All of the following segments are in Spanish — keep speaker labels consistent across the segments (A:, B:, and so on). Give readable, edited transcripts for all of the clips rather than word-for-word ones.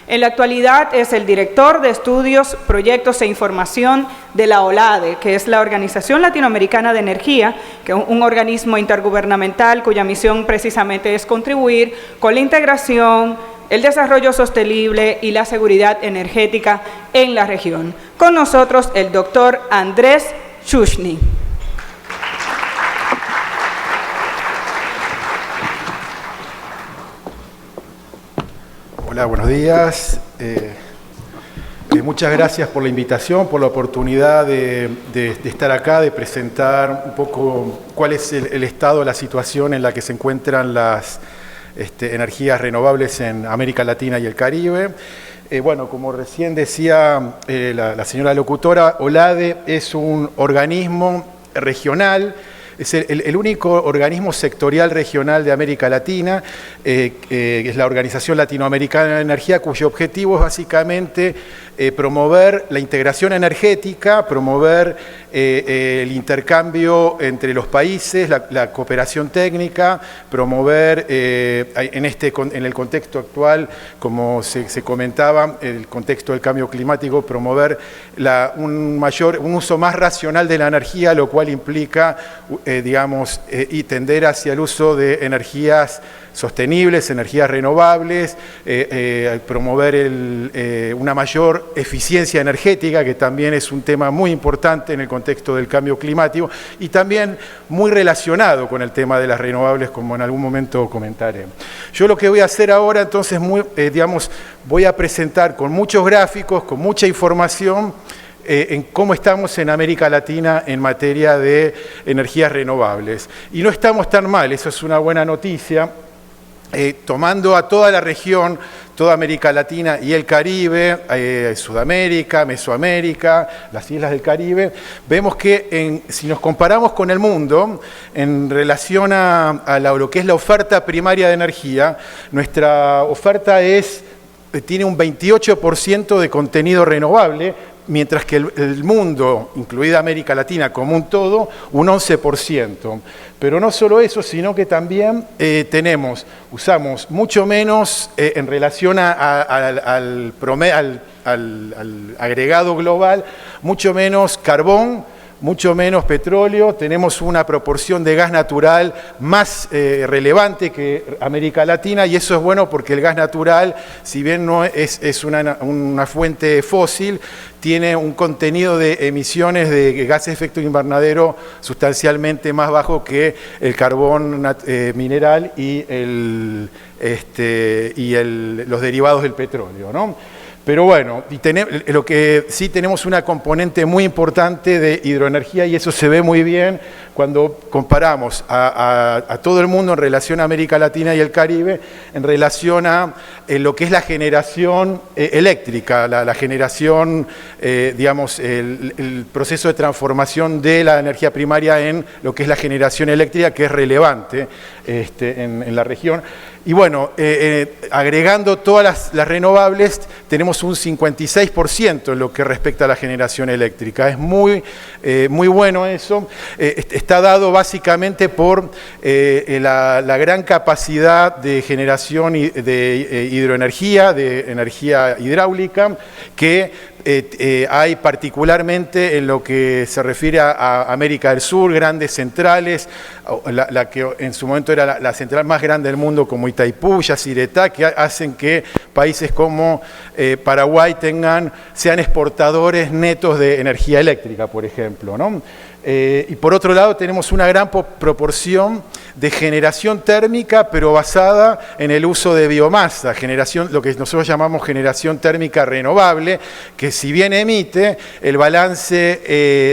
A: En la actualidad es el director de Estudios, Proyectos e Información de la OLADE, que es la Organización Latinoamericana de Energía, que es un organismo intergubernamental cuya misión precisamente es contribuir con la integración, el desarrollo sostenible y la seguridad energética en la región. Con nosotros el doctor Andrés Shushny.
B: Hola, buenos días. Muchas gracias por la invitación, por la oportunidad de estar acá, de presentar un poco cuál es el estado, la situación en la que se encuentran las energías renovables en América Latina y el Caribe. Bueno, como recién decía la señora locutora, OLADE es un organismo regional. Es el único organismo sectorial regional de América Latina, es la Organización Latinoamericana de Energía, cuyo objetivo es básicamente promover la integración energética, promover el intercambio entre los países, la cooperación técnica, promover en el contexto actual, como se comentaba, el contexto del cambio climático, promover un uso más racional de la energía, lo cual implica y tender hacia el uso de energías sostenibles, energías renovables, promover una mayor eficiencia energética, que también es un tema muy importante en el contexto del cambio climático y también muy relacionado con el tema de las renovables, como en algún momento comentaré. Yo lo que voy a hacer ahora, entonces, voy a presentar con muchos gráficos, con mucha información, en cómo estamos en América Latina en materia de energías renovables. Y no estamos tan mal, eso es una buena noticia. Tomando a toda la región, toda América Latina y el Caribe, Sudamérica, Mesoamérica, las islas del Caribe, vemos que si nos comparamos con el mundo, en relación a lo que es la oferta primaria de energía, nuestra oferta tiene un 28% de contenido renovable, mientras que el mundo, incluida América Latina como un todo, un 11%. Pero no solo eso, sino que también usamos mucho menos en relación al agregado global, mucho menos carbón, mucho menos petróleo, tenemos una proporción de gas natural más relevante que América Latina, y eso es bueno porque el gas natural, si bien no es una fuente fósil, tiene un contenido de emisiones de gases de efecto invernadero sustancialmente más bajo que el carbón mineral y los derivados del petróleo, ¿no? Pero bueno, lo que sí tenemos una componente muy importante de hidroenergía, y eso se ve muy bien cuando comparamos a todo el mundo en relación a América Latina y el Caribe, en relación a lo que es la generación eléctrica, la generación, el proceso de transformación de la energía primaria en lo que es la generación eléctrica, que es relevante en la región. Y bueno, agregando todas las renovables, tenemos un 56% en lo que respecta a la generación eléctrica. Es muy bueno eso. Está dado básicamente por la gran capacidad de generación de hidroenergía, de energía hidráulica, que hay particularmente en lo que se refiere a América del Sur, grandes centrales, la que en su momento era la central más grande del mundo, como Itaipú, Yacyretá, que hacen que países como Paraguay sean exportadores netos de energía eléctrica, por ejemplo, ¿no? Y por otro lado tenemos una gran proporción de generación térmica, pero basada en el uso de biomasa, lo que nosotros llamamos generación térmica renovable, que si bien emite, el balance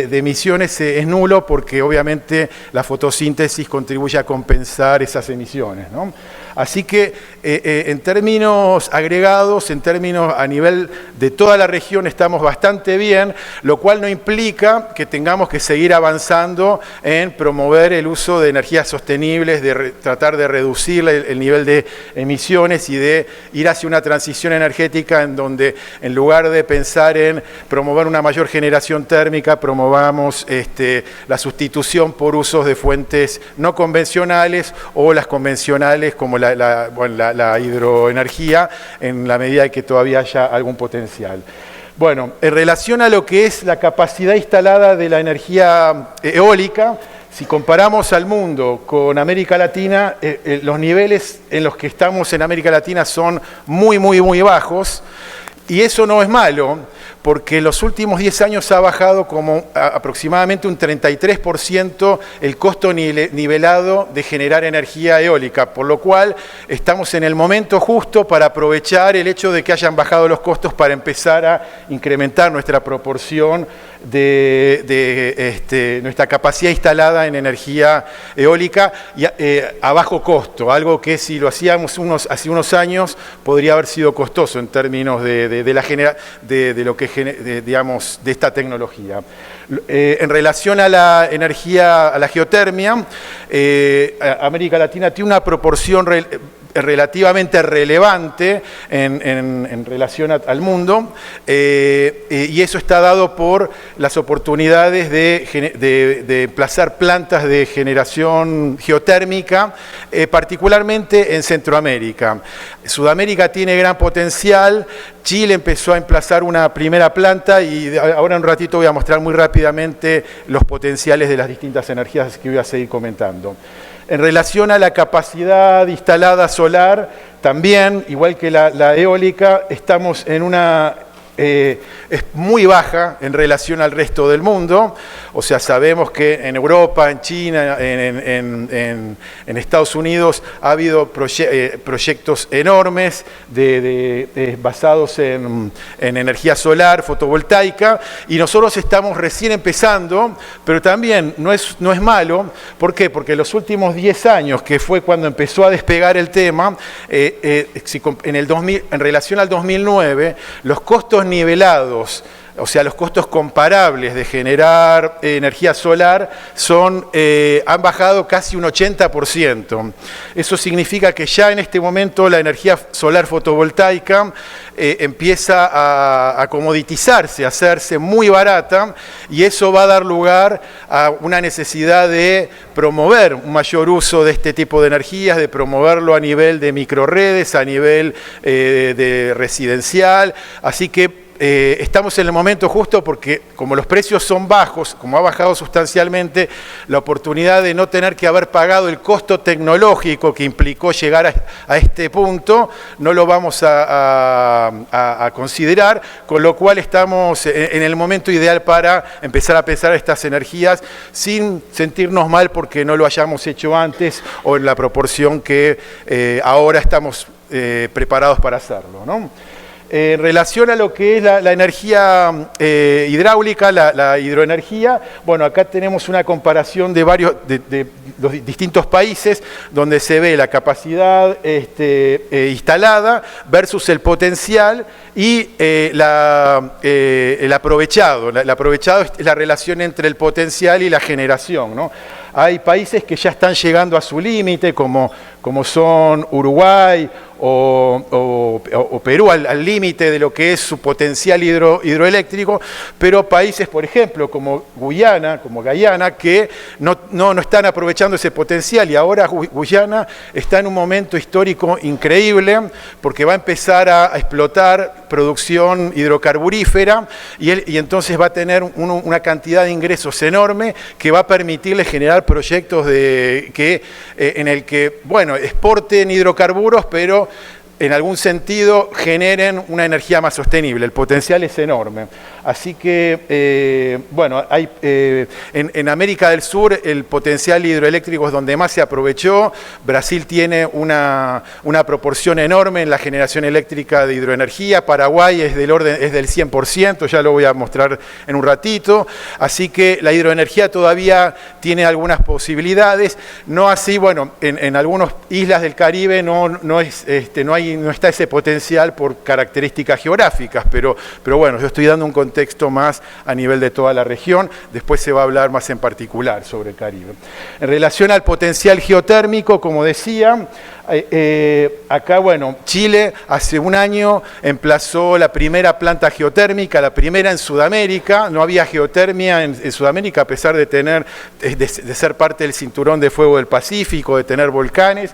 B: de emisiones es nulo, porque obviamente la fotosíntesis contribuye a compensar esas emisiones, ¿no? Así que en términos agregados, en términos a nivel de toda la región, estamos bastante bien, lo cual no implica que tengamos que seguir avanzando en promover el uso de energías sostenibles, de tratar de reducir el nivel de emisiones y de ir hacia una transición energética en donde, en lugar de pensar en promover una mayor generación térmica, promovamos la sustitución por usos de fuentes no convencionales, o las convencionales como la hidroenergía en la medida en que todavía haya algún potencial. Bueno, en relación a lo que es la capacidad instalada de la energía eólica, si comparamos al mundo con América Latina, los niveles en los que estamos en América Latina son muy bajos, y eso no es malo, porque en los últimos 10 años ha bajado como aproximadamente un 33% el costo nivelado de generar energía eólica, por lo cual estamos en el momento justo para aprovechar el hecho de que hayan bajado los costos para empezar a incrementar nuestra proporción de nuestra capacidad instalada en energía eólica y a bajo costo, algo que si lo hacíamos hace unos años podría haber sido costoso en términos de esta tecnología. En relación a la energía, a la geotermia, América Latina tiene una proporción relativamente relevante en relación al mundo, y eso está dado por las oportunidades de emplazar plantas de generación geotérmica, particularmente en Centroamérica. Sudamérica tiene gran potencial. Chile empezó a emplazar una primera planta y ahora en un ratito voy a mostrar muy rápidamente los potenciales de las distintas energías que voy a seguir comentando. En relación a la capacidad instalada solar, también, igual que la eólica, estamos en una... es muy baja en relación al resto del mundo. O sea, sabemos que en Europa, en China, en Estados Unidos ha habido proyectos enormes basados en energía solar, fotovoltaica, y nosotros estamos recién empezando, pero también no es malo. ¿Por qué? Porque en los últimos 10 años, que fue cuando empezó a despegar el tema, en relación al 2009, los costos nivelados, o sea, los costos comparables de generar energía solar han bajado casi un 80%. Eso significa que ya en este momento la energía solar fotovoltaica empieza a comoditizarse, a hacerse muy barata, y eso va a dar lugar a una necesidad de promover un mayor uso de este tipo de energías, de promoverlo a nivel de microredes, a nivel de residencial. Así que estamos en el momento justo porque como los precios son bajos, como ha bajado sustancialmente, la oportunidad de no tener que haber pagado el costo tecnológico que implicó llegar a este punto, no lo vamos a considerar, con lo cual estamos en el momento ideal para empezar a pensar estas energías sin sentirnos mal porque no lo hayamos hecho antes o en la proporción que ahora estamos preparados para hacerlo, ¿no? En relación a lo que es la energía hidráulica, la hidroenergía, bueno, acá tenemos una comparación de los distintos países donde se ve la capacidad instalada versus el potencial y el aprovechado. El aprovechado es la relación entre el potencial y la generación, ¿no? Hay países que ya están llegando a su límite, como son Uruguay o Perú, al límite de lo que es su potencial hidroeléctrico, pero países, por ejemplo, como Guyana, que no están aprovechando ese potencial, y ahora Guyana está en un momento histórico increíble, porque va a empezar a explotar producción hidrocarburífera, y entonces va a tener una cantidad de ingresos enorme que va a permitirle generar proyectos en el que, bueno, exporten hidrocarburos, pero en algún sentido generen una energía más sostenible. El potencial es enorme. Así que, bueno, en América del Sur el potencial hidroeléctrico es donde más se aprovechó. Brasil tiene una proporción enorme en la generación eléctrica de hidroenergía. Paraguay es del 100%, ya lo voy a mostrar en un ratito. Así que la hidroenergía todavía tiene algunas posibilidades. No así, bueno, en algunas islas del Caribe no está ese potencial por características geográficas, pero bueno, yo estoy dando un contexto más a nivel de toda la región. Después se va a hablar más en particular sobre el Caribe. En relación al potencial geotérmico, como decía, acá, bueno, Chile hace un año emplazó la primera planta geotérmica, la primera en Sudamérica. No había geotermia en Sudamérica, a pesar de ser parte del cinturón de fuego del Pacífico, de tener volcanes.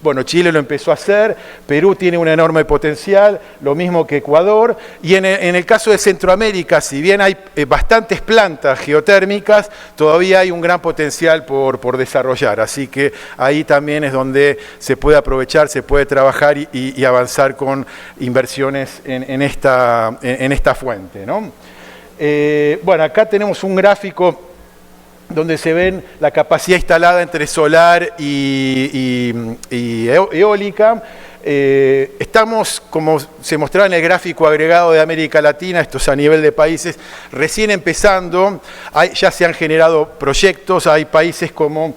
B: Bueno, Chile lo empezó a hacer, Perú tiene un enorme potencial, lo mismo que Ecuador, y en el caso de Centroamérica, si bien hay bastantes plantas geotérmicas, todavía hay un gran potencial por desarrollar, así que ahí también es donde se puede aprovechar, se puede trabajar y avanzar con inversiones en esta fuente, ¿no? Bueno, acá tenemos un gráfico donde se ven la capacidad instalada entre solar y eólica. Estamos, como se mostraba en el gráfico agregado de América Latina, esto es a nivel de países, recién empezando, ya se han generado proyectos, hay países como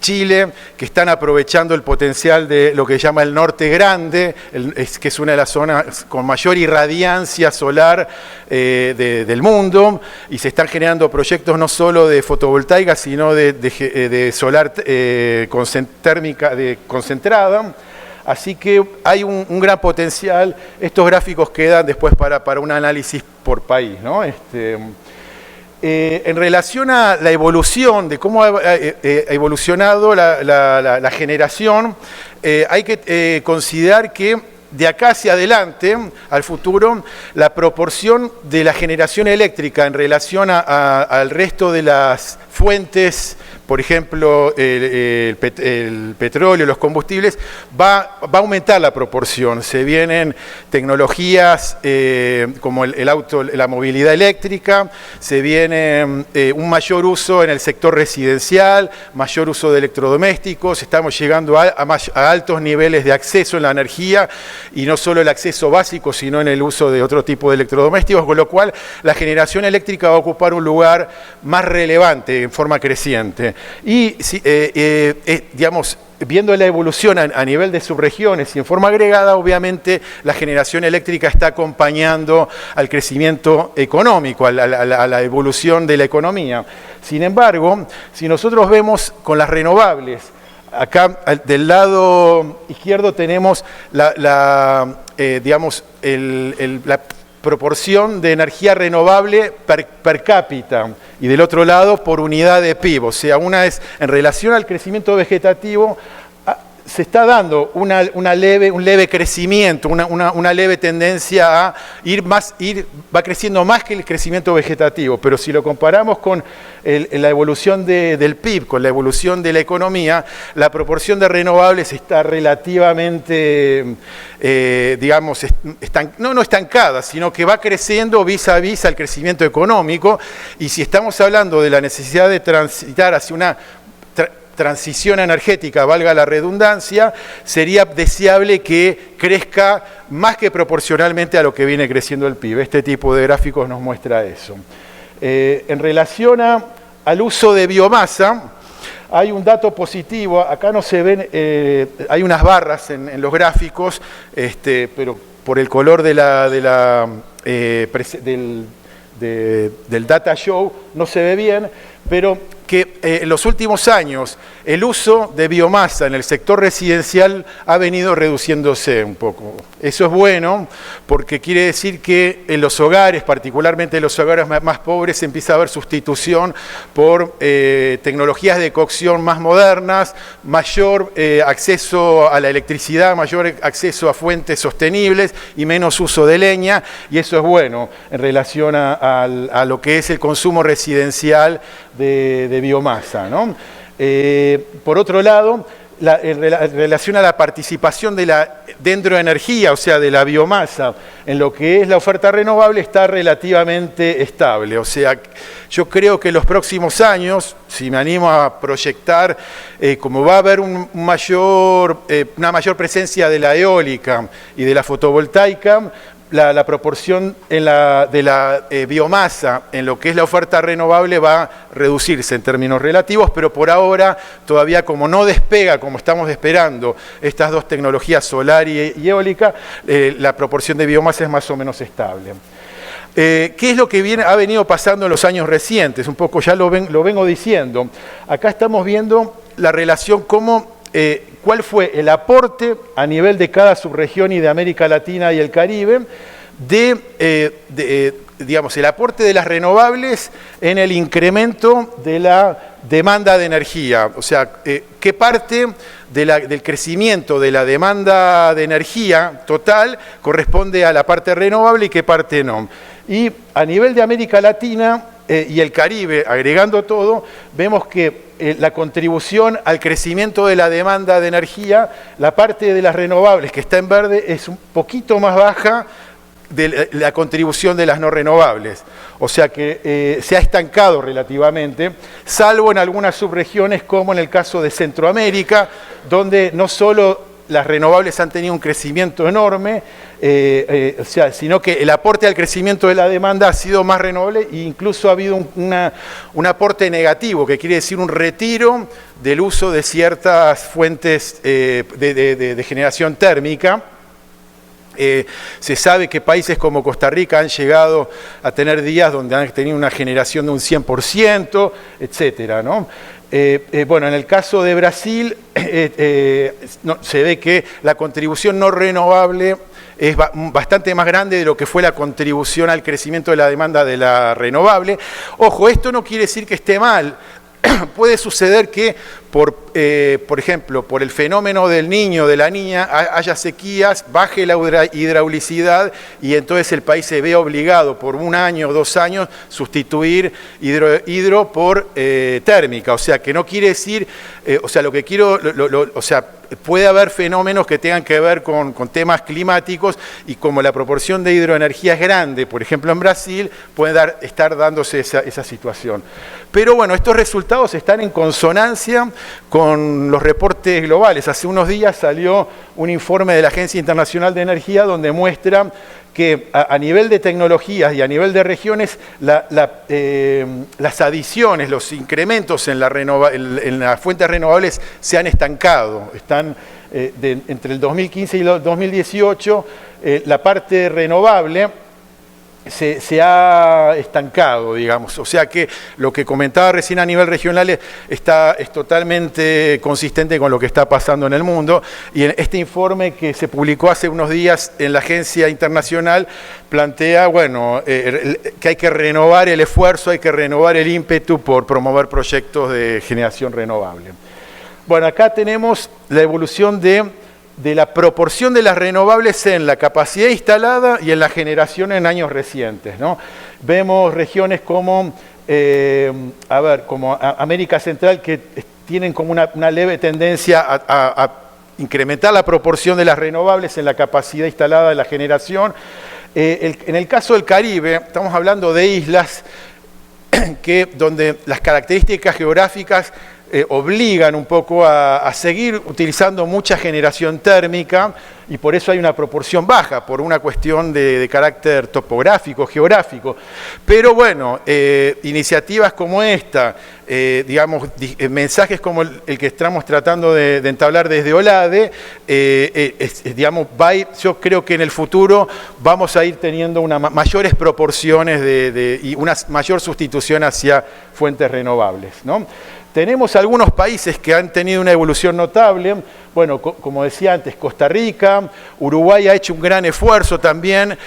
B: Chile, que están aprovechando el potencial de lo que se llama el Norte Grande, que es una de las zonas con mayor irradiancia solar del mundo, y se están generando proyectos no solo de fotovoltaica, sino de solar térmica concentrada. Así que hay un gran potencial. Estos gráficos quedan después para un análisis por país, ¿no? En relación a la evolución, de cómo ha evolucionado la generación, hay que considerar que de acá hacia adelante, al futuro, la proporción de la generación eléctrica en relación al resto de las fuentes, por ejemplo, el petróleo, los combustibles, va a aumentar la proporción. Se vienen tecnologías como el auto, la movilidad eléctrica, se viene un mayor uso en el sector residencial, mayor uso de electrodomésticos, estamos llegando a altos niveles de acceso en la energía, y no solo el acceso básico, sino en el uso de otro tipo de electrodomésticos, con lo cual la generación eléctrica va a ocupar un lugar más relevante en forma creciente. Y, digamos, viendo la evolución a nivel de subregiones y en forma agregada, obviamente la generación eléctrica está acompañando al crecimiento económico, a la evolución de la economía. Sin embargo, si nosotros vemos con las renovables, acá del lado izquierdo tenemos la proporción de energía renovable per cápita, y del otro lado por unidad de PIB. O sea, una es en relación al crecimiento vegetativo, se está dando un leve crecimiento, una leve tendencia a va creciendo más que el crecimiento vegetativo, pero si lo comparamos con la evolución del PIB, con la evolución de la economía, la proporción de renovables está relativamente, digamos, no estancada, sino que va creciendo vis a vis al crecimiento económico, y si estamos hablando de la necesidad de transitar hacia una transición energética, valga la redundancia, sería deseable que crezca más que proporcionalmente a lo que viene creciendo el PIB. Este tipo de gráficos nos muestra eso. En relación al uso de biomasa, hay un dato positivo. Acá no se ven, hay unas barras en los gráficos, pero por el color del data show no se ve bien, pero que en los últimos años el uso de biomasa en el sector residencial ha venido reduciéndose un poco. Eso es bueno, porque quiere decir que en los hogares, particularmente en los hogares más pobres, empieza a haber sustitución por tecnologías de cocción más modernas, mayor acceso a la electricidad, mayor acceso a fuentes sostenibles y menos uso de leña, y eso es bueno en relación a lo que es el consumo residencial de biomasa, ¿no? Por otro lado, en relación a la participación de la dendroenergía, o sea, de la biomasa, en lo que es la oferta renovable, está relativamente estable. O sea, yo creo que en los próximos años, si me animo a proyectar, como va a haber una mayor presencia de la eólica y de la fotovoltaica, la proporción de la biomasa en lo que es la oferta renovable va a reducirse en términos relativos, pero por ahora todavía, como no despega como estamos esperando estas dos tecnologías, solar y eólica, la proporción de biomasa es más o menos estable. ¿Qué es lo que ha venido pasando en los años recientes? Un poco ya lo vengo diciendo. Acá estamos viendo la relación cuál fue el aporte a nivel de cada subregión y de América Latina y el Caribe digamos, el aporte de las renovables en el incremento de la demanda de energía. O sea, qué parte del crecimiento de la demanda de energía total corresponde a la parte renovable y qué parte no. Y a nivel de América Latina y el Caribe, agregando todo, vemos que la contribución al crecimiento de la demanda de energía, la parte de las renovables que está en verde es un poquito más baja de la contribución de las no renovables. O sea que se ha estancado relativamente, salvo en algunas subregiones como en el caso de Centroamérica, donde no solo las renovables han tenido un crecimiento enorme, sino que el aporte al crecimiento de la demanda ha sido más renovable e incluso ha habido un aporte negativo, que quiere decir un retiro del uso de ciertas fuentes de generación térmica. Se sabe que países como Costa Rica han llegado a tener días donde han tenido una generación de un 100%, etcétera, ¿no? Bueno, en el caso de Brasil se ve que la contribución no renovable es bastante más grande de lo que fue la contribución al crecimiento de la demanda de la renovable. Ojo, esto no quiere decir que esté mal. Puede suceder que, por ejemplo, por el fenómeno del niño o de la niña, haya sequías, baje la hidraulicidad y entonces el país se ve obligado por 1 año o 2 años sustituir hidro por térmica. O sea, que no quiere decir, o sea, lo que quiero, o sea, puede haber fenómenos que tengan que ver con temas climáticos y como la proporción de hidroenergía es grande, por ejemplo en Brasil, puede estar dándose esa situación. Pero bueno, estos resultados están en consonancia con los reportes globales. Hace unos días salió un informe de la Agencia Internacional de Energía donde muestra que a nivel de tecnologías y a nivel de regiones, las adiciones, los incrementos en las fuentes renovables se han estancado. Están entre el 2015 y el 2018, la parte renovable se ha estancado, digamos. O sea que lo que comentaba recién a nivel regional es totalmente consistente con lo que está pasando en el mundo. Y en este informe que se publicó hace unos días en la agencia internacional plantea, bueno, que hay que renovar el esfuerzo, hay que renovar el ímpetu por promover proyectos de generación renovable. Bueno, acá tenemos la evolución de la proporción de las renovables en la capacidad instalada y en la generación en años recientes, ¿no? Vemos regiones como, como América Central que tienen como una leve tendencia a incrementar la proporción de las renovables en la capacidad instalada de la generación. En el caso del Caribe, estamos hablando de islas donde las características geográficas obligan un poco a seguir utilizando mucha generación térmica y por eso hay una proporción baja, por una cuestión de carácter topográfico, geográfico. Pero bueno, iniciativas como esta, digamos, mensajes como el que estamos tratando de entablar desde OLADE, digamos, yo creo que en el futuro vamos a ir teniendo mayores proporciones y una mayor sustitución hacia fuentes renovables, ¿no? Tenemos algunos países que han tenido una evolución notable. Bueno, como decía antes, Costa Rica, Uruguay ha hecho un gran esfuerzo también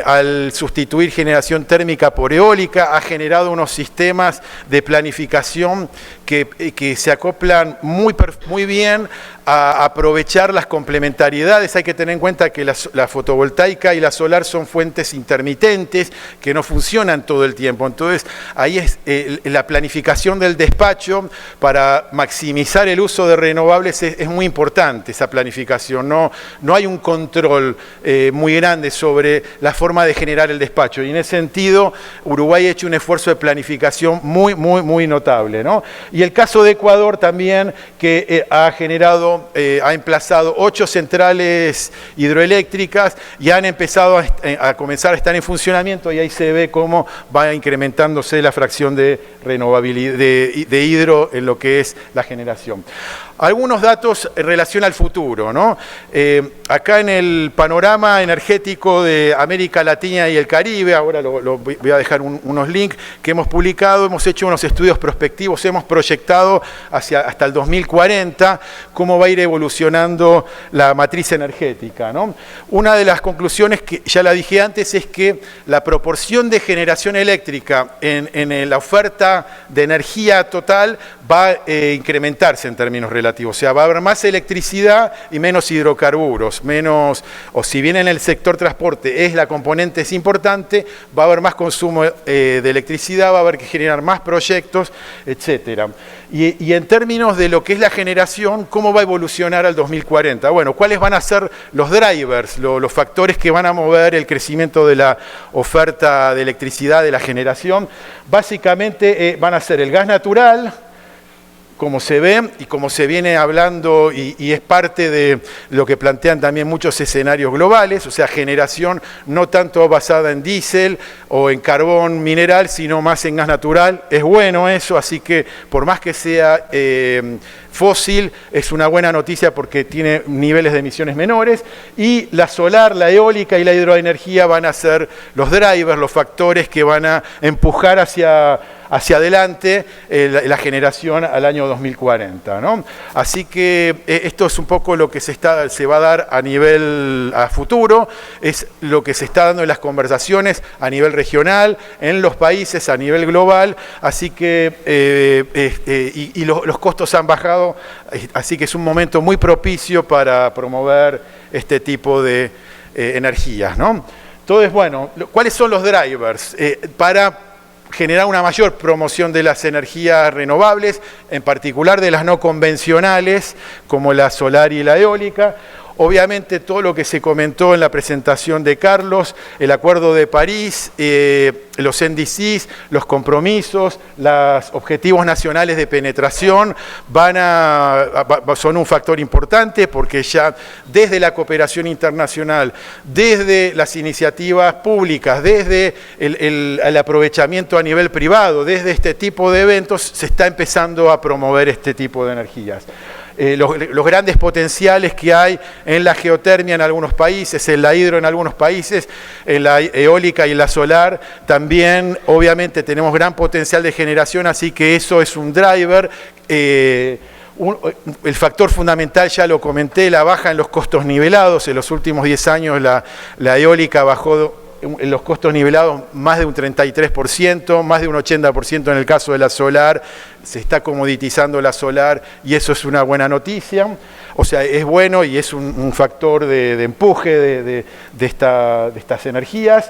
B: al sustituir generación térmica por eólica, ha generado unos sistemas de planificación que se acoplan muy bien a aprovechar las complementariedades. Hay que tener en cuenta que la fotovoltaica y la solar son fuentes intermitentes que no funcionan todo el tiempo. Entonces, ahí es la planificación del despacho para maximizar el uso de renovables es muy importante, esa planificación. No hay un control muy grande sobre la forma de generar el despacho. Y en ese sentido, Uruguay ha hecho un esfuerzo de planificación muy notable, ¿no? Y el caso de Ecuador también, que ha emplazado 8 centrales hidroeléctricas y han empezado a comenzar a estar en funcionamiento y ahí se ve cómo va incrementándose la fracción de renovabilidad de hidro en lo que es la generación. Algunos datos relación al futuro, ¿no? Acá en el panorama energético de América Latina y el Caribe, ahora voy a dejar unos links que hemos publicado, hemos hecho unos estudios prospectivos, hemos proyectado hasta el 2040 cómo va a ir evolucionando la matriz energética, ¿no? Una de las conclusiones, que ya la dije antes, es que la proporción de generación eléctrica en la oferta de energía total va a incrementarse en términos relativos, o sea, va a haber más electricidad y menos hidrocarburos, o si bien en el sector transporte la componente es importante, va a haber más consumo de electricidad, va a haber que generar más proyectos, etcétera. Y en términos de lo que es la generación, ¿cómo va a evolucionar al 2040? Bueno, ¿cuáles van a ser los drivers, los factores que van a mover el crecimiento de la oferta de electricidad, de la generación? Básicamente van a ser el gas natural, como se ve y como se viene hablando y es parte de lo que plantean también muchos escenarios globales, o sea, generación no tanto basada en diésel o en carbón mineral, sino más en gas natural. Es bueno eso, así que por más que sea fósil, es una buena noticia porque tiene niveles de emisiones menores, y la solar, la eólica y la hidroenergía van a ser los drivers, los factores que van a empujar hacia adelante la generación al año 2040, ¿no? Así que esto es un poco lo que se va a dar a futuro, es lo que se está dando en las conversaciones a nivel regional, en los países, a nivel global, así que los costos han bajado, así que es un momento muy propicio para promover este tipo de energías, ¿no? Entonces, bueno, ¿cuáles son los drivers para generar una mayor promoción de las energías renovables, en particular de las no convencionales, como la solar y la eólica? Obviamente todo lo que se comentó en la presentación de Carlos, el Acuerdo de París, los NDCs, los compromisos, los objetivos nacionales de penetración son un factor importante, porque ya desde la cooperación internacional, desde las iniciativas públicas, desde el aprovechamiento a nivel privado, desde este tipo de eventos, se está empezando a promover este tipo de energías. Los grandes potenciales que hay en la geotermia en algunos países, en la hidro en algunos países, en la eólica y en la solar, también obviamente tenemos gran potencial de generación, así que eso es un driver. El factor fundamental, ya lo comenté, la baja en los costos nivelados. En los últimos 10 años la eólica bajó en los costos nivelados más de un 33%, más de un 80% en el caso de la solar. Se está comoditizando la solar y eso es una buena noticia. O sea, es bueno y es un factor de empuje de estas energías.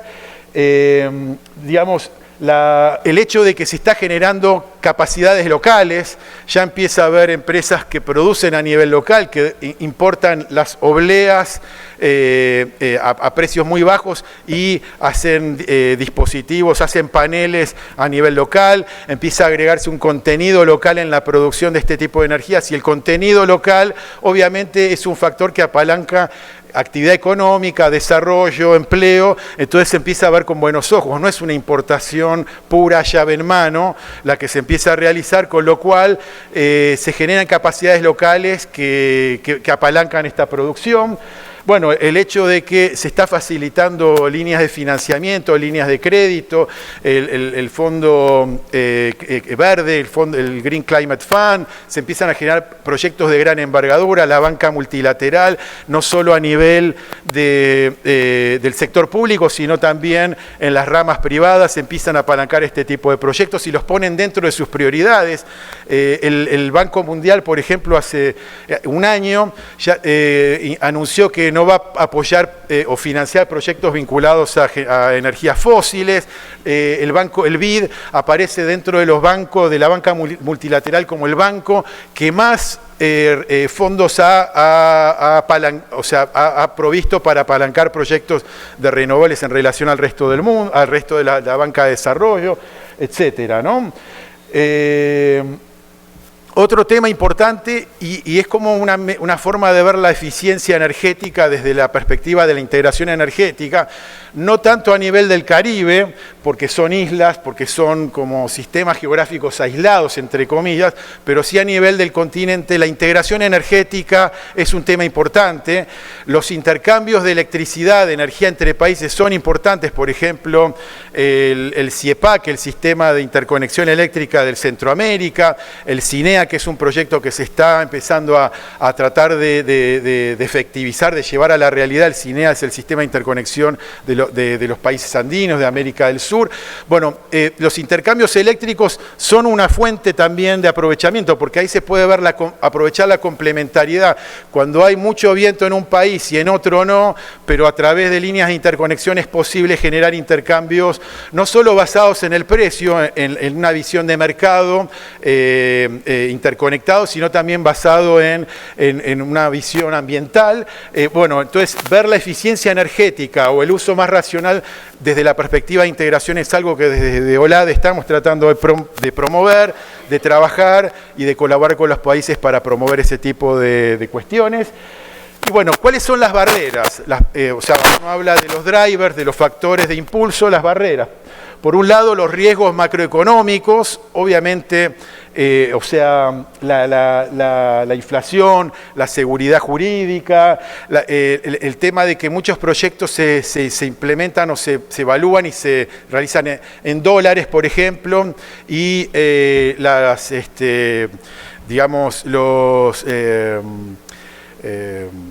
B: Digamos, el hecho de que se está generando capacidades locales, ya empieza a haber empresas que producen a nivel local, que importan las obleas a precios muy bajos y hacen dispositivos, hacen paneles a nivel local, empieza a agregarse un contenido local en la producción de este tipo de energías, y el contenido local obviamente es un factor que apalanca actividad económica, desarrollo, empleo. Entonces se empieza a ver con buenos ojos, no es una importación pura llave en mano la que se empieza a realizar, con lo cual se generan capacidades locales que apalancan esta producción. Bueno, el hecho de que se está facilitando líneas de financiamiento, líneas de crédito, el fondo verde, el Green Climate Fund, se empiezan a generar proyectos de gran envergadura, la banca multilateral, no solo a nivel del sector público, sino también en las ramas privadas, se empiezan a apalancar este tipo de proyectos y los ponen dentro de sus prioridades. El Banco Mundial, por ejemplo, hace un año ya anunció que no va a apoyar o financiar proyectos vinculados a energías fósiles. El BID aparece dentro de los bancos, de la banca multilateral, como el banco que más fondos ha provisto para apalancar proyectos de renovables en relación al resto del mundo, al resto de la banca de desarrollo, etcétera, ¿no? Otro tema importante, y es como una forma de ver la eficiencia energética desde la perspectiva de la integración energética, no tanto a nivel del Caribe, porque son islas, porque son como sistemas geográficos aislados, entre comillas, pero sí a nivel del continente. La integración energética es un tema importante. Los intercambios de electricidad, de energía entre países son importantes. Por ejemplo, el CIEPAC, el Sistema de Interconexión Eléctrica del Centroamérica, el CINEA, que es un proyecto que se está empezando a tratar de efectivizar, de llevar a la realidad. El CINEA es el Sistema de Interconexión de los países andinos, de América del Sur. Bueno, los intercambios eléctricos son una fuente también de aprovechamiento, porque ahí se puede ver aprovechar la complementariedad. Cuando hay mucho viento en un país y en otro no, pero a través de líneas de interconexión es posible generar intercambios no solo basados en el precio, en una visión de mercado interconectado, sino también basado en una visión ambiental. Bueno, entonces ver la eficiencia energética o el uso más racional desde la perspectiva de integración es algo que desde OLADE estamos tratando de promover, de trabajar y de colaborar con los países para promover ese tipo de cuestiones. Y bueno, ¿cuáles son las barreras? O sea, uno habla de los drivers, de los factores de impulso, las barreras. Por un lado, los riesgos macroeconómicos, obviamente, o sea, la inflación, la seguridad jurídica, el tema de que muchos proyectos se implementan o se evalúan y se realizan en dólares, por ejemplo, y digamos,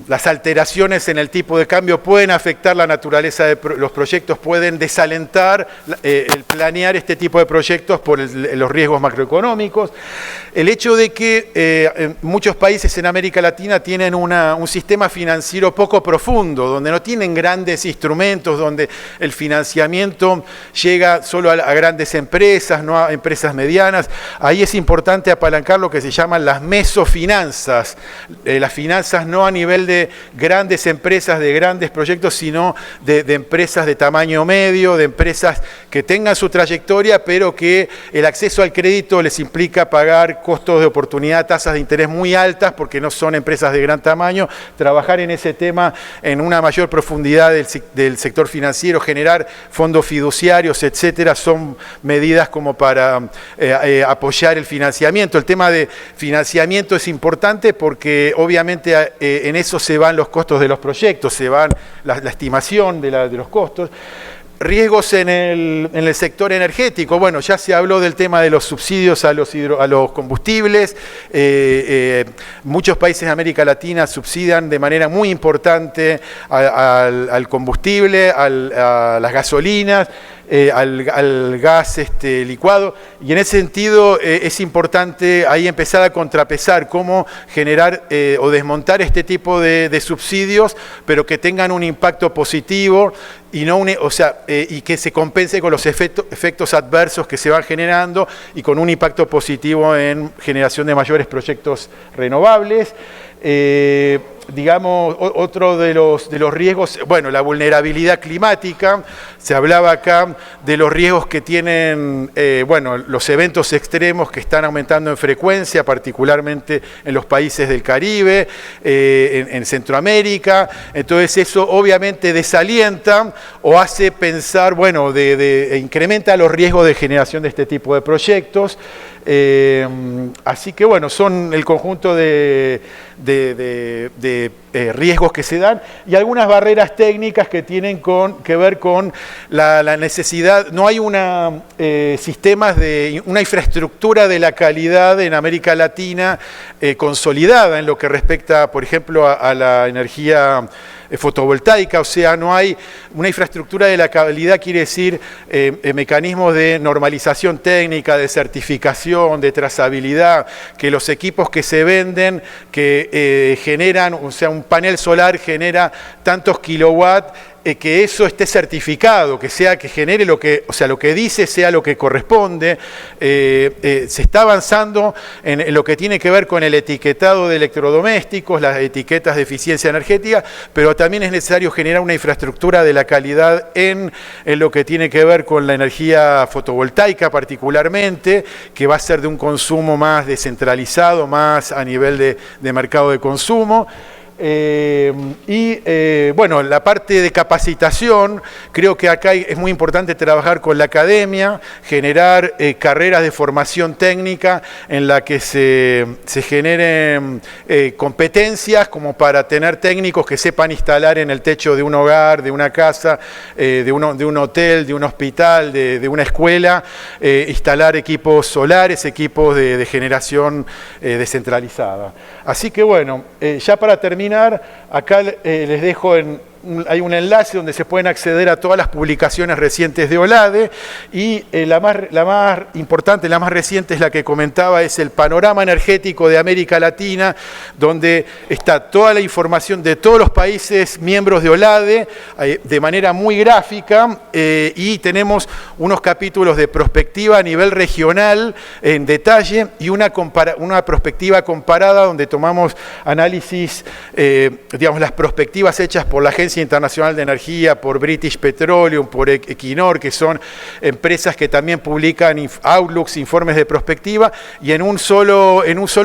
B: las alteraciones en el tipo de cambio pueden afectar la naturaleza de los proyectos, pueden desalentar el planear este tipo de proyectos por los riesgos macroeconómicos. El hecho de que muchos países en América Latina tienen un sistema financiero poco profundo, donde no tienen grandes instrumentos, donde el financiamiento llega solo a grandes empresas, no a empresas medianas. Ahí es importante apalancar lo que se llaman las mesofinanzas, las finanzas no a nivel de grandes empresas, de grandes proyectos, sino de empresas de tamaño medio, de empresas que tengan su trayectoria, pero que el acceso al crédito les implica pagar costos de oportunidad, tasas de interés muy altas, porque no son empresas de gran tamaño. Trabajar en ese tema en una mayor profundidad del sector financiero, generar fondos fiduciarios, etcétera, son medidas como para apoyar el financiamiento. El tema de financiamiento es importante porque obviamente en eso se van los costos de los proyectos, se van la estimación de los costos. Riesgos en el sector energético. Bueno, ya se habló del tema de los subsidios a los combustibles. Muchos países de América Latina subsidian de manera muy importante al combustible, a las gasolinas, al gas licuado, y en ese sentido es importante ahí empezar a contrapesar cómo generar o desmontar este tipo de subsidios, pero que tengan un impacto positivo y no y que se compense con los efectos adversos que se van generando y con un impacto positivo en generación de mayores proyectos renovables. Digamos, otro de los riesgos, bueno, la vulnerabilidad climática. Se hablaba acá de los riesgos que tienen, bueno, los eventos extremos que están aumentando en frecuencia, particularmente en los países del Caribe, en Centroamérica. Entonces eso obviamente desalienta o hace pensar, bueno, incrementa los riesgos de generación de este tipo de proyectos. Así que bueno, son el conjunto de riesgos que se dan y algunas barreras técnicas que tienen que ver con la necesidad. No hay una infraestructura de la calidad en América Latina consolidada en lo que respecta, por ejemplo, a la energía fotovoltaica. O sea, no hay una infraestructura de la calidad, quiere decir mecanismos de normalización técnica, de certificación, de trazabilidad, que los equipos que se venden, que generan, o sea, un panel solar genera tantos kilowatts que eso esté certificado, que genere lo que, o sea, lo que dice sea lo que corresponde. Se está avanzando en lo que tiene que ver con el etiquetado de electrodomésticos, las etiquetas de eficiencia energética, pero también es necesario generar una infraestructura de la calidad en lo que tiene que ver con la energía fotovoltaica particularmente, que va a ser de un consumo más descentralizado, más a nivel de mercado de consumo. Bueno, la parte de capacitación, creo que acá es muy importante trabajar con la academia, generar carreras de formación técnica en la que se generen competencias como para tener técnicos que sepan instalar en el techo de un hogar, de una casa, de un hotel, de un hospital, de una escuela, instalar equipos solares, equipos de generación descentralizada. Así que bueno, ya para terminar, acá les dejo hay un enlace donde se pueden acceder a todas las publicaciones recientes de OLADE y la más importante, la más reciente es la que comentaba, es el panorama energético de América Latina, donde está toda la información de todos los países miembros de OLADE de manera muy gráfica y tenemos unos capítulos de prospectiva a nivel regional en detalle y una prospectiva comparada donde tomamos análisis, digamos, las prospectivas hechas por la Agencia Internacional de Energía, por British Petroleum, por Equinor, que son empresas que también publican outlooks, informes de prospectiva, y en un solo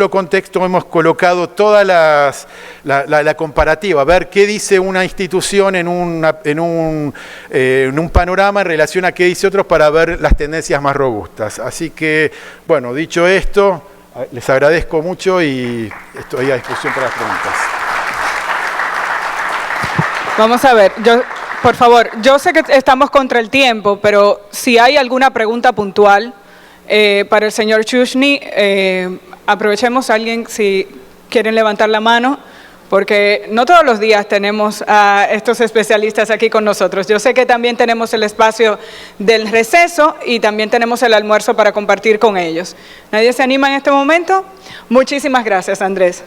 B: contexto hemos colocado toda la comparativa, ver qué dice una institución en un panorama en relación a qué dice otro para ver las tendencias más robustas. Así que, bueno, dicho esto, les agradezco mucho y estoy a disposición para las preguntas.
A: Vamos a ver, por favor, yo sé que estamos contra el tiempo, pero si hay alguna pregunta puntual para el señor Chushney, aprovechemos a alguien si quieren levantar la mano, porque no todos los días tenemos a estos especialistas aquí con nosotros. Yo sé que también tenemos el espacio del receso y también tenemos el almuerzo para compartir con ellos. ¿Nadie se anima en este momento? Muchísimas gracias, Andrés.